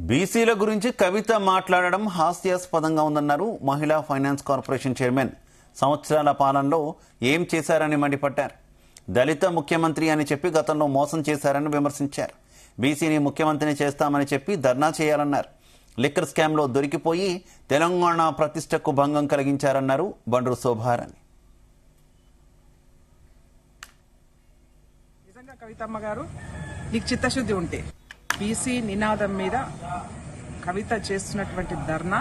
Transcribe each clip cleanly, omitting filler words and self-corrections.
బీసీల గురించి కవిత మాట్లాడడం హాస్యాస్పదంగా ఉందన్నారు మహిళా ఫైనాన్స్ కార్పొరేషన్ చైర్మన్. సంవత్సరాల పాలనలో ఏం చేశారని మండిపడ్డారు. దళిత ముఖ్యమంత్రి అని చెప్పి గతంలో మోసం చేశారని విమర్శించారు. బీసీని ముఖ్యమంత్రిని చేస్తామని చెప్పి ధర్నా చేయాలన్నారు. లిక్కర్ స్కామ్లో దొరికిపోయి తెలంగాణ ప్రతిష్టకు భంగం కలిగించారన్నారు బండ్రు శోభారాణి. నిజంగా కవితమ్మ గారు, నీకు చిత్తశుద్ధి ఉంటే బీసీ నినాదం మీద కవిత చేస్తున్నటువంటి ధర్నా,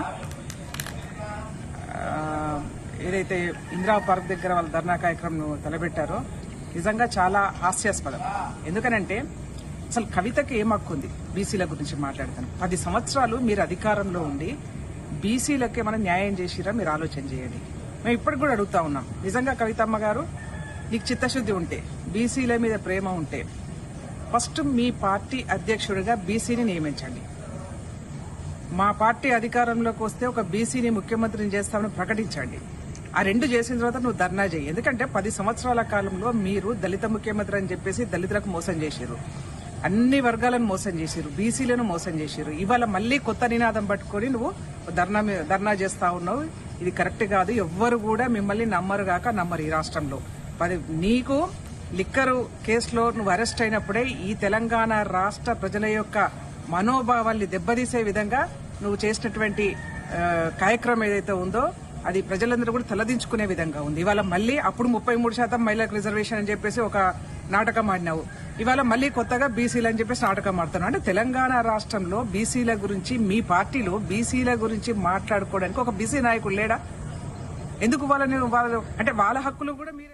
ఏదైతే ఇందిరా పార్క్ దగ్గర వాళ్ళ ధర్నా కార్యక్రమం తలపెట్టారో నిజంగా చాలా హాస్యాస్పదం. ఎందుకనంటే అసలు కవితకి ఏం హక్కు ఉంది బీసీల గురించి మాట్లాడతాను? 10 సంవత్సరాలు మీరు అధికారంలో ఉండి బీసీలకి ఏమైనా న్యాయం చేసిరా మీరు ఆలోచన చేయండి. మేము ఇప్పటికి కూడా అడుగుతా ఉన్నాం, నిజంగా కవితమ్మ గారు నీకు చిత్తశుద్ధి ఉంటే, బీసీల మీద ప్రేమ ఉంటే ఫస్ట్ మీ పార్టీ అధ్యక్షుడిగా బీసీని నియమించండి. మా పార్టీ అధికారంలోకి వస్తే ఒక బీసీని ముఖ్యమంత్రిని చేస్తామని ప్రకటించండి. ఆ రెండు చేసిన తర్వాత నువ్వు ధర్నా చేయి. ఎందుకంటే 10 సంవత్సరాల కాలంలో మీరు దళిత ముఖ్యమంత్రి అని చెప్పేసి దళితులకు మోసం చేశారు, అన్ని వర్గాలను మోసం చేశారు, బీసీలను మోసం చేశారు. ఇవాళ మళ్ళీ కొత్త నినాదం పట్టుకొని నువ్వు ధర్నా చేస్తా ఉన్నావు. ఇది కరెక్ట్ కాదు. ఎవ్వరు కూడా మిమ్మల్ని నమ్మరు గాక నమ్మరు ఈ రాష్ట్రంలో. నీకు లిక్కరు కేసులో నువ్వు అరెస్ట్ అయినప్పుడే ఈ తెలంగాణ రాష్ట్ర ప్రజల యొక్క మనోభావాల్ని దెబ్బతీసే విధంగా నువ్వు చేసినటువంటి కార్యక్రమం ఏదైతే ఉందో అది ప్రజలందరూ కూడా తలదించుకునే విధంగా ఉంది. ఇవాళ మళ్ళీ అప్పుడు 33% మహిళలకు రిజర్వేషన్ అని చెప్పేసి ఒక నాటకం ఆడినావు. ఇవాళ మళ్ళీ కొత్తగా బీసీలు అని చెప్పేసి నాటకం ఆడుతున్నావు. అంటే తెలంగాణ రాష్ట్రంలో బీసీల గురించి, మీ పార్టీలో బీసీల గురించి మాట్లాడుకోవడానికి ఒక బీసీ నాయకుడు లేడా? ఎందుకు వాళ్ళని అంటే వాళ్ళ హక్కులు కూడా మీరే